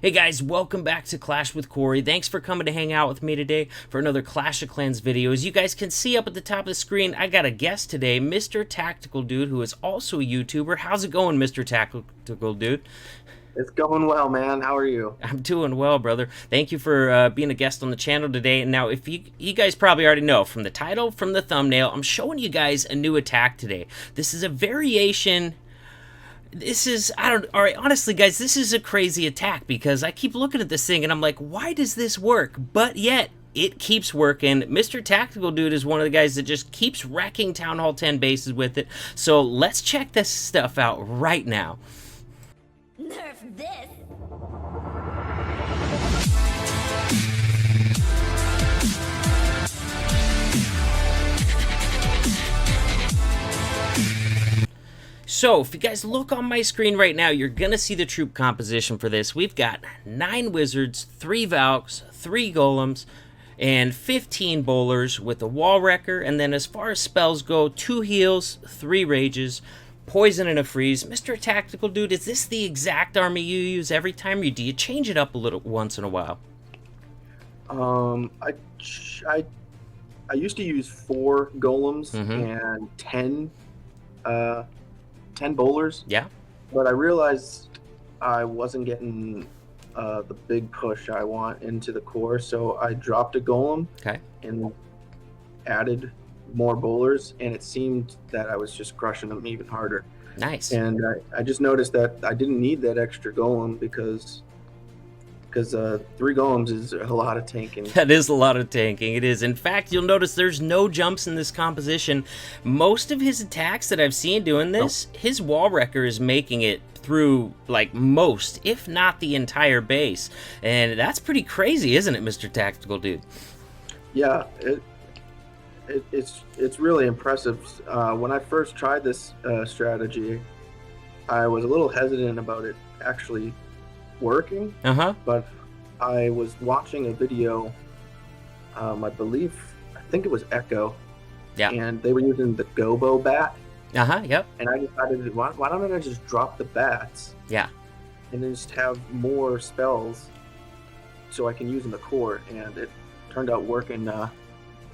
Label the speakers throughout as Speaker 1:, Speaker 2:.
Speaker 1: Hey guys, welcome back to Clash with Corey. Thanks for coming to hang out with me today for another Clash of Clans video. As you guys can see up at the top of the screen, I got a guest today, Mr. Tactical Dude, who is also a YouTuber. How's it going, Mr. Tactical Dude?
Speaker 2: It's going well, man. How are you?
Speaker 1: I'm doing well, brother. Thank you for being a guest on the channel today. And now, if you guys probably already know from the title, from the thumbnail, I'm showing you guys a new attack today. This is a variation. This is, alright, honestly, guys, this is a crazy attack because I keep looking at this thing and I'm like, why does this work? But yet, it keeps working. Mr. Tactical Dude is one of the guys that just keeps wrecking Town Hall 10 bases with it. So let's check this stuff out right now.
Speaker 3: Nerf this!
Speaker 1: So, if you guys look on my screen right now, you're going to see the troop composition for this. We've got 9 Wizards, 3 Valks, 3 Golems, and 15 Bowlers with a Wall Wrecker. And then as far as spells go, 2 Heals, 3 Rages, Poison, and a Freeze. Mr. Tactical Dude, is this the exact army you use every time, or do you change it up a little once in a while?
Speaker 2: I used to use 4 Golems and 10 bowlers.
Speaker 1: Yeah.
Speaker 2: But I realized I wasn't getting the big push I want into the core, so I dropped a golem and added more bowlers, and it seemed that I was just crushing them even harder.
Speaker 1: Nice.
Speaker 2: And I just noticed that I didn't need that extra golem because 3 golems is a lot of tanking.
Speaker 1: That is a lot of tanking. It is. In fact, you'll notice there's no jumps in this composition. Most of his attacks that I've seen doing this, his Wall Wrecker is making it through, like, most, if not the entire base. And that's pretty crazy, isn't it, Mr. Tactical Dude?
Speaker 2: Yeah, it's really impressive. When I first tried this strategy, I was a little hesitant about it actually working, but I was watching a video, I think it was Echo, and they were using the Gobo bat,
Speaker 1: yep.
Speaker 2: And I decided, why don't I just drop the bats, and then just have more spells so I can use in the core, and it turned out working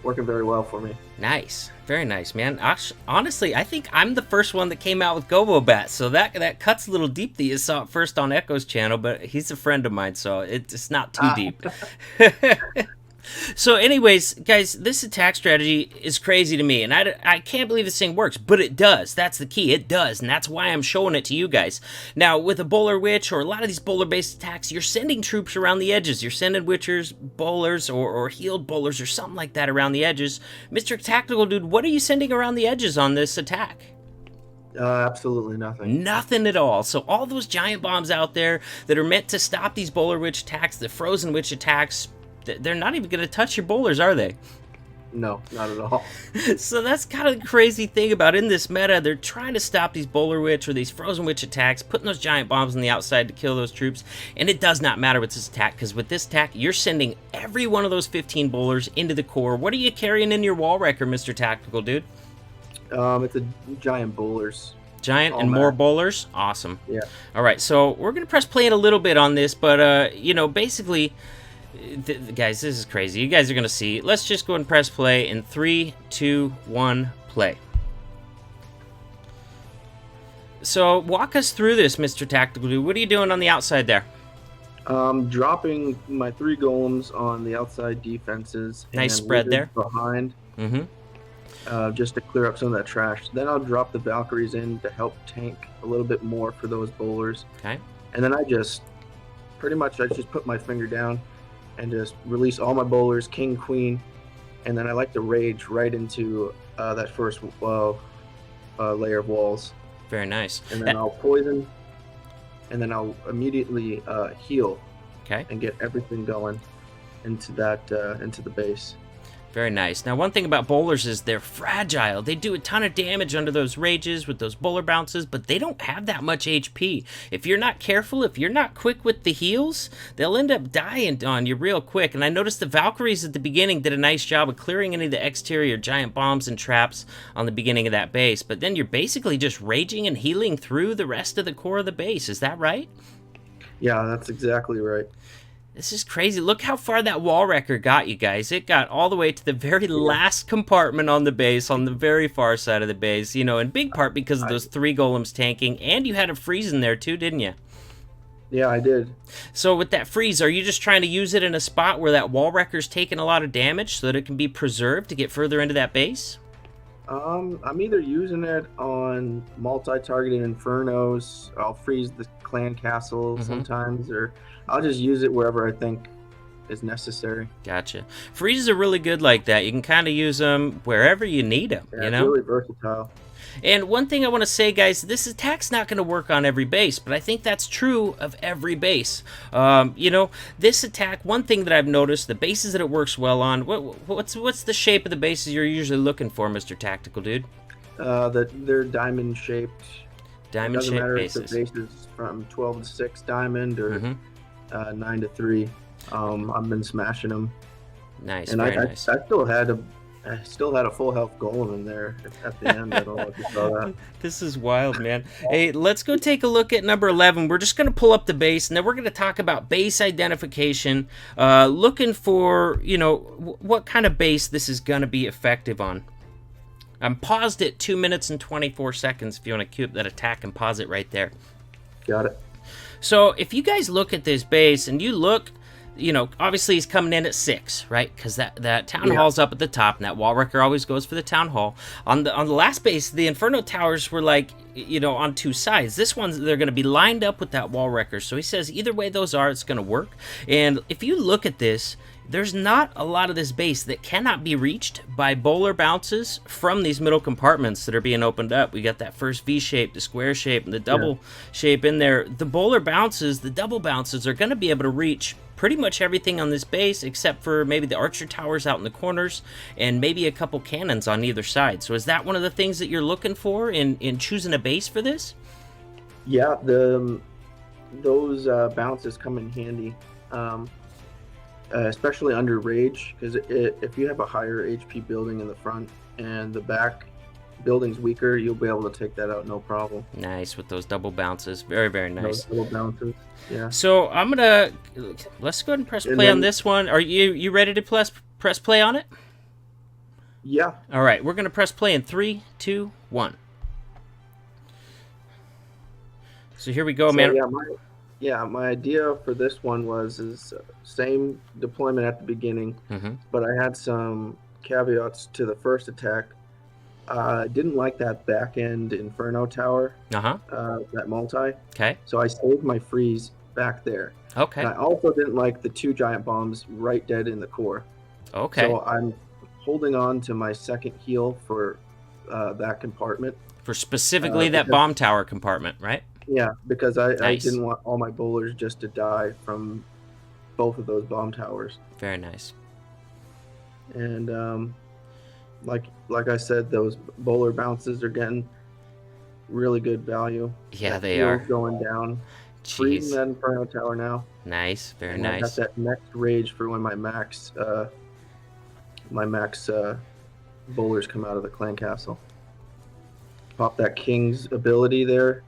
Speaker 2: very well for me.
Speaker 1: Nice. Very nice, man. Honestly, I think I'm the first one that came out with Gobo Bat, so that cuts a little deep that you saw it first on Echo's channel, but he's a friend of mine, so it's not too deep. So anyways, guys, this attack strategy is crazy to me, and I can't believe this thing works, but it does. That's the key. It does, and that's why I'm showing it to you guys. Now, with a Bowler Witch or a lot of these bowler-based attacks, you're sending troops around the edges. You're sending Witchers, Bowlers, or healed Bowlers or something like that around the edges. Mr. Tactical Dude, what are you sending around the edges on this attack?
Speaker 2: Absolutely nothing.
Speaker 1: Nothing at all. So all those giant bombs out there that are meant to stop these Bowler Witch attacks, the Frozen Witch attacks, they're not even going to touch your bowlers, are they?
Speaker 2: No, not at all.
Speaker 1: So that's kind of the crazy thing about in this meta. They're trying to stop these Bowler Witch or these Frozen Witch attacks, putting those giant bombs on the outside to kill those troops. And it does not matter with this attack, because with this attack, you're sending every one of those 15 bowlers into the core. What are you carrying in your Wall Wrecker, Mr. Tactical Dude?
Speaker 2: It's a giant bowlers.
Speaker 1: Giant and more bowlers? Awesome.
Speaker 2: Yeah.
Speaker 1: All right, so we're going to press play in a little bit on this, but, you know, basically... guys, this is crazy. You guys are going to see. Let's just go and press play in 3, 2, 1, play. So, walk us through this, Mr. Tactical Dude. What are you doing on the outside there?
Speaker 2: Dropping my 3 golems on the outside defenses.
Speaker 1: Nice spread there.
Speaker 2: Behind. Just to clear up some of that trash. Then I'll drop the Valkyries in to help tank a little bit more for those bowlers.
Speaker 1: Okay.
Speaker 2: And then I just put my finger down and just release all my bowlers, king, queen, and then I like to rage right into that first layer of walls.
Speaker 1: Very nice.
Speaker 2: And then I'll poison, and then I'll immediately heal.
Speaker 1: Okay.
Speaker 2: And get everything going into the base.
Speaker 1: Very nice. Now, one thing about bowlers is they're fragile. They do a ton of damage under those rages with those bowler bounces, but they don't have that much HP. If you're not careful, if you're not quick with the heals, they'll end up dying on you real quick. And I noticed the Valkyries at the beginning did a nice job of clearing any of the exterior giant bombs and traps on the beginning of that base, but then you're basically just raging and healing through the rest of the core of the base. Is that right?
Speaker 2: Yeah, that's exactly right.
Speaker 1: This is crazy. Look how far that wall wrecker got you guys. It got all the way to the very last compartment on the base, on the very far side of the base, you know, in big part because of those 3 golems tanking, and you had a freeze in there too, didn't you?
Speaker 2: Yeah, I did.
Speaker 1: So with that freeze, are you just trying to use it in a spot where that wall wrecker's taking a lot of damage so that it can be preserved to get further into that base?
Speaker 2: I'm either using it on multi-targeted infernos. I'll freeze the clan castle sometimes, or I'll just use it wherever I think is necessary.
Speaker 1: Gotcha. Freezes are really good like that. You can kind of use them wherever you need them,
Speaker 2: Yeah,
Speaker 1: you know?
Speaker 2: it's really versatile.
Speaker 1: And one thing I want to say, guys, this attack's not going to work on every base, but I think that's true of every base. You know, this attack, one thing that I've noticed, the bases that it works well on, what's the shape of the bases you're usually looking for, Mr. Tactical Dude?
Speaker 2: They're diamond-shaped.
Speaker 1: Diamond-shaped bases.
Speaker 2: It doesn't matter if the base is from 12 to 6 diamond or 9 to 3. I've been smashing them.
Speaker 1: Nice,
Speaker 2: and
Speaker 1: very nice.
Speaker 2: I still had a full health golem in there at the end. I don't know if you saw that.
Speaker 1: This is wild, man. Hey, let's go take a look at number 11. We're just going to pull up the base, and then we're going to talk about base identification, looking for, you know, what kind of base this is going to be effective on. I'm paused at 2 minutes and 24 seconds if you want to queue up that attack and pause it right there.
Speaker 2: Got it.
Speaker 1: So if you guys look at this base, and you look, you know, obviously he's coming in at 6, right? Because that town hall's up at the top, and that wall wrecker always goes for the town hall. On the last base, the Inferno towers were like, you know, on 2 sides. This one's, they're going to be lined up with that wall wrecker. So he says either way those are, it's going to work. And if you look at this, there's not a lot of this base that cannot be reached by bowler bounces from these middle compartments that are being opened up. We got that first V shape, the square shape, and the double shape in there. The bowler bounces, the double bounces are going to be able to reach pretty much everything on this base except for maybe the archer towers out in the corners and maybe a couple cannons on either side. So is that one of the things that you're looking for in choosing a base for this?
Speaker 2: Yeah, those bounces come in handy. Especially under rage, because if you have a higher HP building in the front and the back building's weaker, you'll be able to take that out no problem.
Speaker 1: Nice, with those double bounces. Very, very nice.
Speaker 2: Those double bounces, yeah.
Speaker 1: So let's go ahead and press play on this one. Are you ready to press play on it?
Speaker 2: Yeah.
Speaker 1: All right, we're going to press play in 3, 2, 1. So here we go, man.
Speaker 2: Yeah, my idea for this one is same deployment at the beginning, but I had some caveats to the first attack. I didn't like that back end Inferno tower, that multi.
Speaker 1: Okay.
Speaker 2: So I saved my freeze back there.
Speaker 1: Okay.
Speaker 2: And I also didn't like the 2 giant bombs right dead in the core.
Speaker 1: Okay.
Speaker 2: So I'm holding on to my second heal for that compartment.
Speaker 1: For specifically that bomb tower compartment, right?
Speaker 2: Yeah, because I didn't want all my bowlers just to die from both of those bomb towers.
Speaker 1: Very nice.
Speaker 2: And like I said, those bowler bounces are getting really good value.
Speaker 1: Yeah,
Speaker 2: that
Speaker 1: they are.
Speaker 2: Going down.
Speaker 1: Jeez.
Speaker 2: Freezing that Inferno tower now.
Speaker 1: Nice, very
Speaker 2: and
Speaker 1: nice.
Speaker 2: I got that next rage for when my max bowlers come out of the clan castle. Pop that king's ability there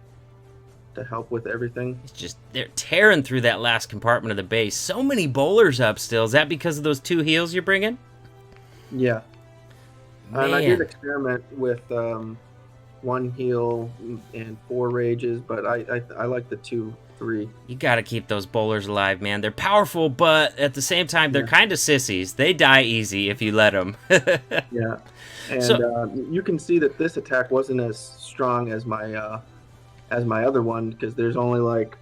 Speaker 2: to help with everything.
Speaker 1: It's just, they're tearing through that last compartment of the base. So many bowlers up still. Is that because of those 2 heals you're bringing?
Speaker 2: Yeah. And I did experiment with 1 heal and 4 rages, but I like the 2, 3.
Speaker 1: You got to keep those bowlers alive, man. They're powerful, but at the same time, they're kind of sissies. They die easy if you let them.
Speaker 2: Yeah. And you can see that this attack wasn't as strong as my other one, because there's only like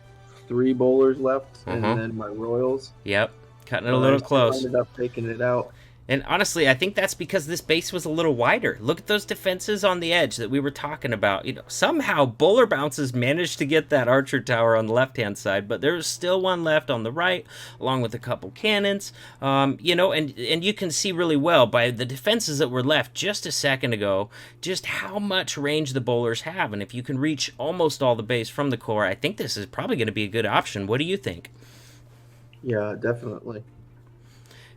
Speaker 2: 3 bowlers left, and then my royals.
Speaker 1: Yep, cutting it a little close.
Speaker 2: I ended up taking it out.
Speaker 1: And honestly, I think that's because this base was a little wider. Look at those defenses on the edge that we were talking about. You know, somehow bowler bounces managed to get that archer tower on the left-hand side, but there was still one left on the right, along with a couple cannons. You know, and you can see really well by the defenses that were left just a second ago, just how much range the bowlers have. And if you can reach almost all the base from the core, I think this is probably going to be a good option. What do you think?
Speaker 2: Yeah, definitely.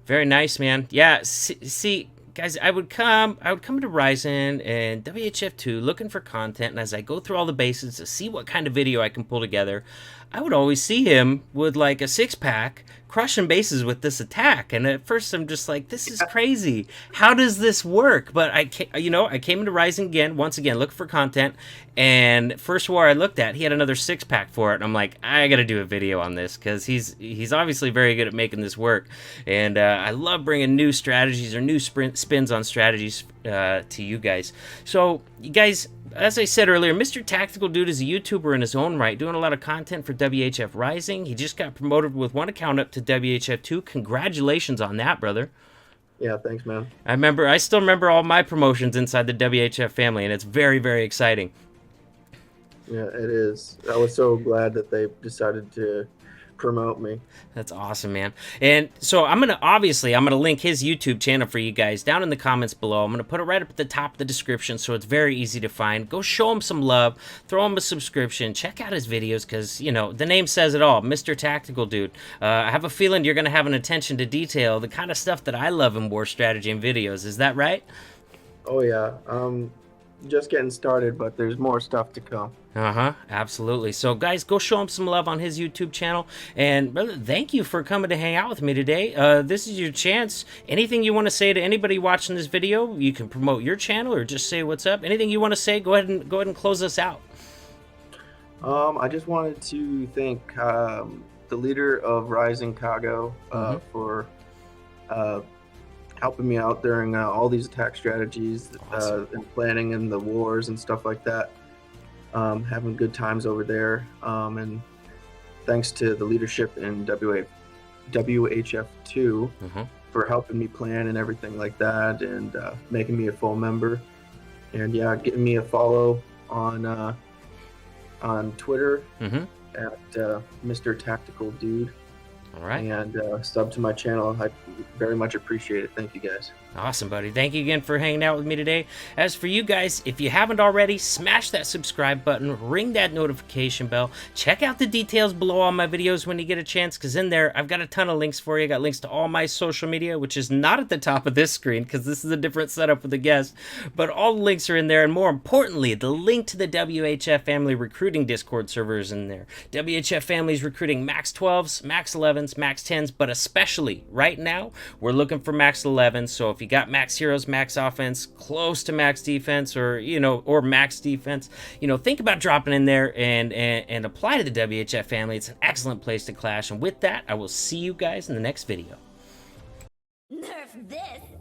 Speaker 1: Very nice, man. Yeah, see, guys, I would come to Ryzen and WHF2 looking for content, and as I go through all the bases to see what kind of video I can pull together, I would always see him with like a 6-pack crushing bases with this attack, and at first I'm just like, this is crazy. How does this work? But I came into Rising again, once again, looking for content, and first war I looked at, he had another 6-pack for it, and I'm like, I gotta do a video on this, because he's obviously very good at making this work, and I love bringing new strategies or new spins on strategies to you guys. So, you guys, as I said earlier, Mr. Tactical Dude is a YouTuber in his own right, doing a lot of content for WHF Rising. He just got promoted with one account up to WHF 2. Congratulations on that, brother.
Speaker 2: Yeah, thanks, man.
Speaker 1: I still remember all my promotions inside the WHF family, and it's very, very exciting.
Speaker 2: Yeah, it is. I was so glad that they decided to promote me.
Speaker 1: That's awesome, man. And so I'm gonna link his YouTube channel for you guys down in the comments below. I'm gonna put it right up at the top of the description, so it's very easy to find. Go show him some love, throw him a subscription, check out his videos, because the name says it all, Mr. Tactical Dude. I have a feeling you're gonna have an attention to detail, the kind of stuff that I love in war strategy and videos. Is that right?
Speaker 2: Oh yeah. Just getting started, but there's more stuff to come.
Speaker 1: Absolutely. So guys, go show him some love on his YouTube channel. And brother, thank you for coming to hang out with me today. This is your chance. Anything you want to say to anybody watching this video, you can promote your channel or just say what's up. Anything you want to say, go ahead and close us out.
Speaker 2: I just wanted to thank the leader of Rising, Kago, for helping me out during all these attack strategies, awesome. And planning and the wars and stuff like that. Having good times over there, and thanks to the leadership in WHF2 for helping me plan and everything like that, and making me a full member, and yeah, getting me a follow on Twitter at Mr. Tactical Dude.
Speaker 1: All right.
Speaker 2: And sub to my channel. I very much appreciate it. Thank you, guys.
Speaker 1: Awesome, buddy. Thank you again for hanging out with me today. As for you guys, if you haven't already, smash that subscribe button, ring that notification bell, check out the details below all my videos when you get a chance, because in there, I've got a ton of links for you. I got links to all my social media, which is not at the top of this screen, because this is a different setup with a guest, but all the links are in there, and more importantly, the link to the WHF Family Recruiting Discord server is in there. WHF Family is recruiting Max 12s, Max 11s, Max 10s, but especially right now, we're looking for Max 11s, so if you got max heroes, max offense, close to max defense, or or max defense, think about dropping in there and apply to the WHF family. It's an excellent place to clash. And with that, I will see you guys in the next video.
Speaker 3: Nerf this.